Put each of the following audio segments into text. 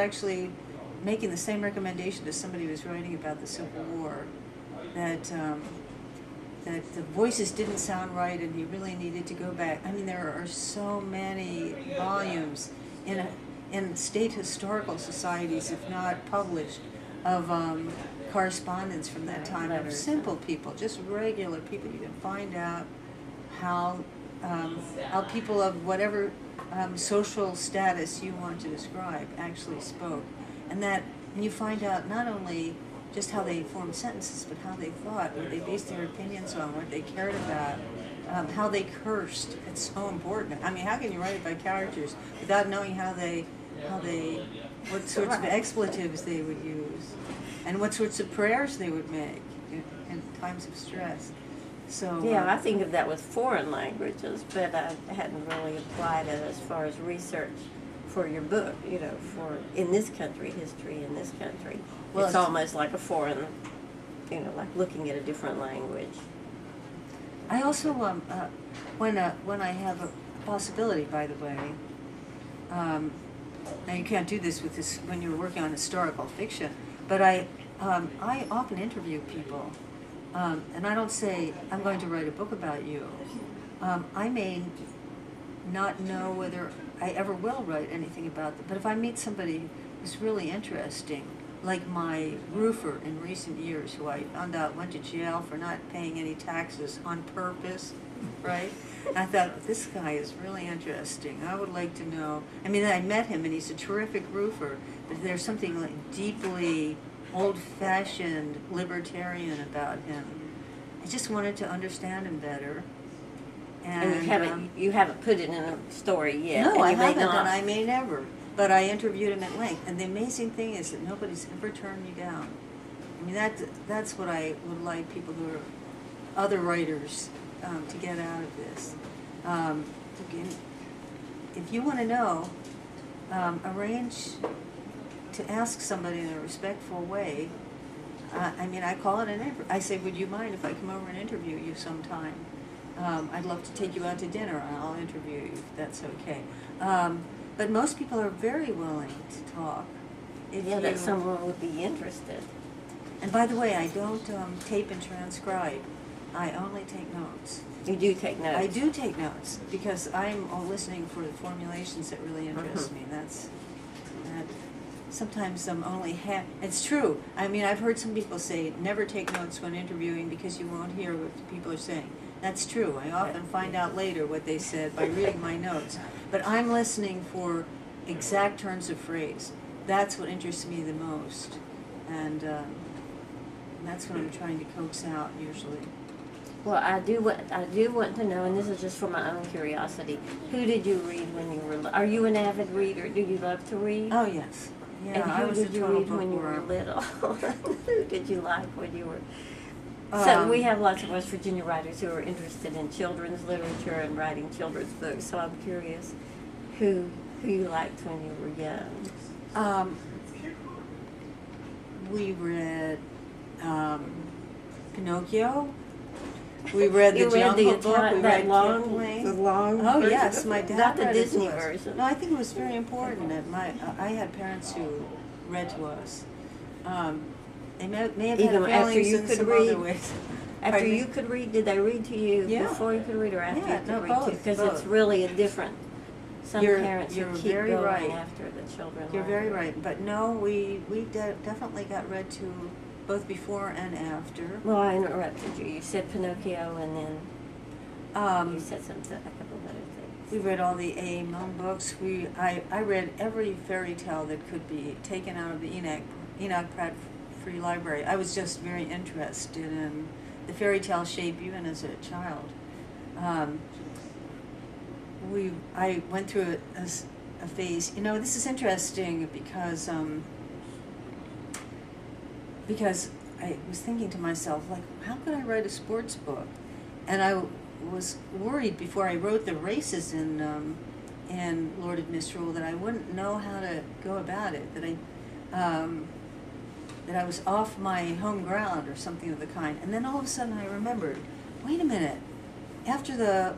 actually making the same recommendation to somebody who was writing about the Civil War, that that the voices didn't sound right and he really needed to go back. I mean, there are so many volumes in state historical societies, if not published, of correspondence from that time of simple people, just regular people. You can find out how people of whatever social status you want to describe actually spoke, and you find out not only just how they formed sentences, but how they thought, what they based their opinions on, what they cared about, how they cursed. It's so important. I mean, how can you write about characters without knowing what sorts of expletives they would use, and what sorts of prayers they would make in times of stress? So yeah, I think of that with foreign languages, but I hadn't really applied it as far as research for your book, for in this country, history in this country. Well, it's almost like a foreign, like looking at a different language. I also, when I have a possibility, by the way, now you can't do this with this when you're working on historical fiction, but I often interview people, and I don't say, I'm going to write a book about you. I may not know whether I ever will write anything about them, but if I meet somebody who's really interesting, like my roofer in recent years, who I found out went to jail for not paying any taxes on purpose, right? And I thought, this guy is really interesting. I would like to know. I mean, I met him, and he's a terrific roofer, but there's something like deeply old-fashioned libertarian about him. I just wanted to understand him better. And you haven't put it in a story yet. No, and I you may haven't, not. and I may never. But I interviewed him at length, and the amazing thing is that nobody's ever turned me down. I mean, that's what I would like people who are other writers to get out of this. If you want to know, arrange to ask somebody in a respectful way. I mean, I call it an interview. I say, would you mind if I come over and interview you sometime? I'd love to take you out to dinner, and I'll interview you if that's okay. But most people are very willing to talk. That someone would be interested. And by the way, I don't tape and transcribe. I only take notes. You do take notes? I do take notes, because I'm listening for the formulations that really interest me. Sometimes I'm only it's true. I mean, I've heard some people say, never take notes when interviewing because you won't hear what the people are saying. That's true. I often find out later what they said by reading my notes. But I'm listening for exact turns of phrase. That's what interests me the most. And that's what I'm trying to coax out usually. Well, I do want to know, and this is just for my own curiosity, who did you read when you were, are you an avid reader? Do you love to read? Oh, yes. Yeah, and who did you read when you were little? Who did you like when you were... So we have lots of West Virginia writers who are interested in children's literature and writing children's books, so I'm curious who you liked when you were young. We read Pinocchio. We read the Jungle Book. We read the long Oh yes, my dad not the read Disney it to us. version. No, I think it was very important that I had parents who read to us. They may have Even had after feelings you in could some read? other ways. After Pardon you me? could read, did they read to you before you could read, or after you could read to you? Because it's really a different. Some parents you're who keep very going right. after the children. You're learn. very right, but no, we definitely got read to both before and after. Well, I interrupted you. You said Pinocchio, and then you said a couple of other things. We read all the A. Milne books. I read every fairy tale that could be taken out of the Enoch Pratt Free Library. I was just very interested in the fairy tale shape even as a child. I went through a phase. You know, this is interesting because I was thinking to myself, like, how could I write a sports book? And I was worried before I wrote the races in Lord of Misrule that I wouldn't know how to go about it, that I was off my home ground or something of the kind. And then all of a sudden I remembered, wait a minute, after the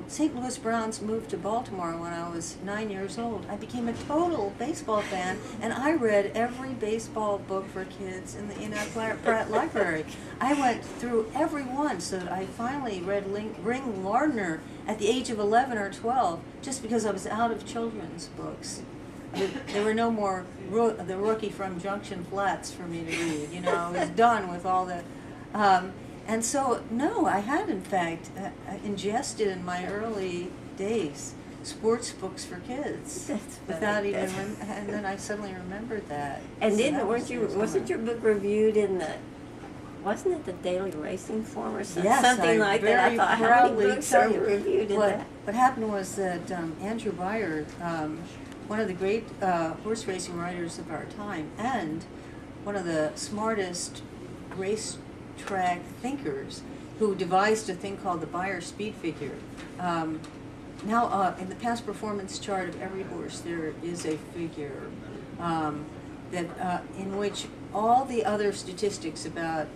St. Louis Browns moved to Baltimore when I was 9 years old, I became a total baseball fan, and I read every baseball book for kids in the Pratt Library. I went through every one, so that I finally read Ring Lardner at the age of 11 or 12, just because I was out of children's books. There were no more the Rookie from Junction Flats for me to read. You know, I was done with all the. And so, no, I had in fact ingested in my early days sports books for kids. That's without even, and then I suddenly remembered that. And So then that wasn't your book reviewed in the, wasn't it the Daily Racing Form or something? Yes, something like that? I thought, how many books are you reviewed in that? What happened was that Andrew Beyer, one of the great horse racing writers of our time, and one of the smartest racetrack thinkers, who devised a thing called the Beyer speed figure. Now, in the past performance chart of every horse, there is a figure that in which all the other statistics about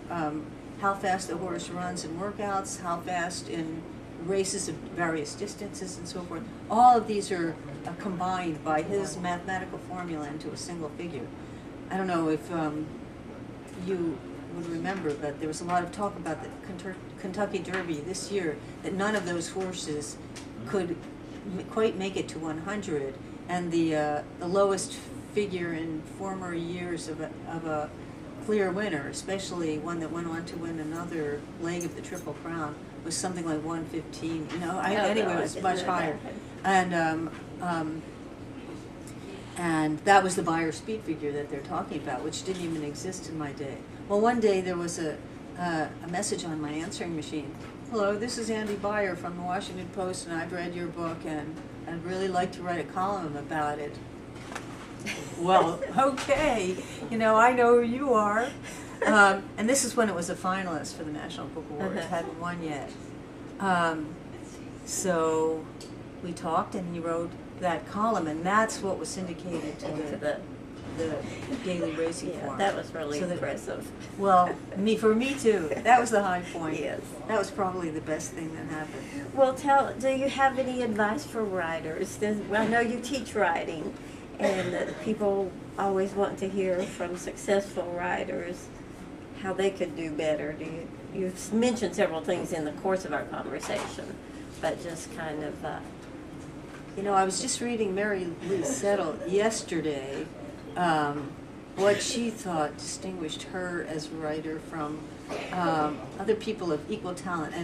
how fast the horse runs in workouts, how fast in races of various distances, and so forth, all of these are combined by his mathematical formula into a single figure. I don't know if you would remember, but there was a lot of talk about the Kentucky Derby this year, that none of those horses could quite make it to 100, and the lowest figure in former years of a clear winner, especially one that went on to win another leg of the Triple Crown, was something like 115. You know, anyway, it was much higher, and that was the Beyer speed figure that they're talking about, which didn't even exist in my day. Well, one day there was a message on my answering machine. Hello, this is Andy Beyer from the Washington Post, and I've read your book, and I'd really like to write a column about it. Well, okay, you know, I know who you are. And this is when it was a finalist for the National Book Award. It hadn't won yet. So we talked, and he wrote that column, and that's what was syndicated to the Daily Racing Form. That was really impressive. Well, for me too. That was the high point. Yes. That was probably the best thing that happened. Well, do you have any advice for writers? I know you teach writing, and people always want to hear from successful writers how they could do better. You've mentioned several things in the course of our conversation, but just kind of... You know, I was just reading Mary Lee Settle yesterday, what she thought distinguished her as a writer from other people of equal talent,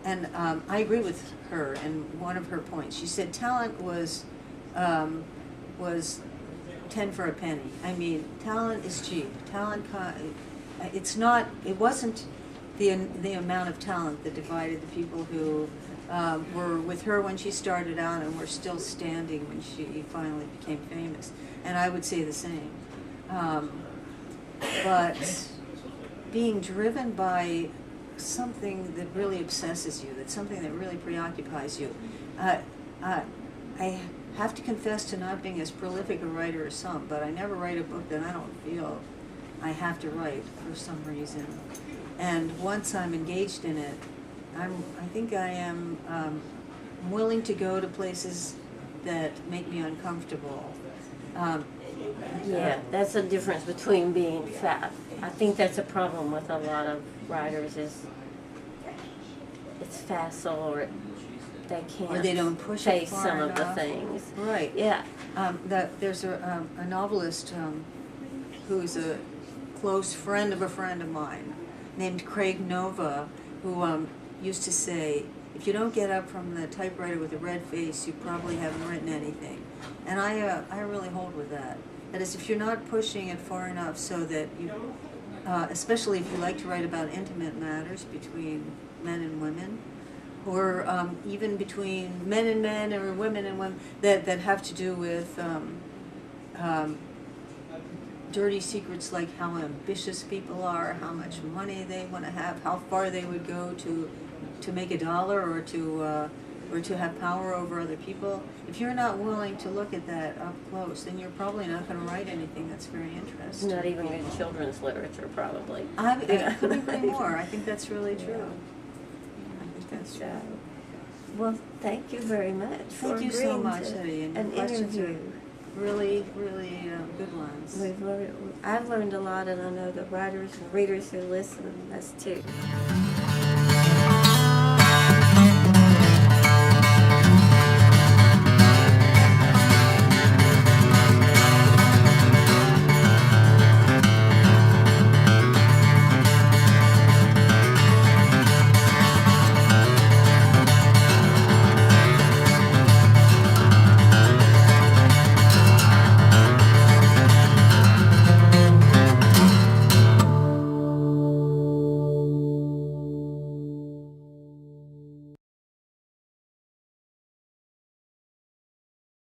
and I agree with her in one of her points. She said talent was 10 for a penny. I mean, talent is cheap. Talent, it wasn't the amount of talent that divided the people who were with her when she started out and were still standing when she finally became famous. And I would say the same. But being driven by something that really obsesses you, that's something that really preoccupies you. I have to confess to not being as prolific a writer as some, but I never write a book that I don't feel I have to write for some reason. And once I'm engaged in it, I think I am willing to go to places that make me uncomfortable. Yeah, that's the difference between being fat. I think that's a problem with a lot of writers, is it's facile, or they can't, or they don't push face it far some enough. of the things. Right. Yeah. There's a novelist who's a close friend of mine named Craig Nova, who used to say, if you don't get up from the typewriter with a red face, you probably haven't written anything. And I really hold with that. That is, if you're not pushing it far enough so that you, especially if you like to write about intimate matters between men and women, or even between men and men or women and women, that have to do with dirty secrets, like how ambitious people are, how much money they want to have, how far they would go to make a dollar, or to have power over other people. If you're not willing to look at that up close, then you're probably not going to write anything that's very interesting. Not even good children's literature, probably. I couldn't agree more. I think that's really true. I think that's true. Well, thank you very much for Thank you so agreeing much, to Eddie, and an your questions interview. are really, really good ones. I've learned a lot, and I know the writers and readers who listen, that's too.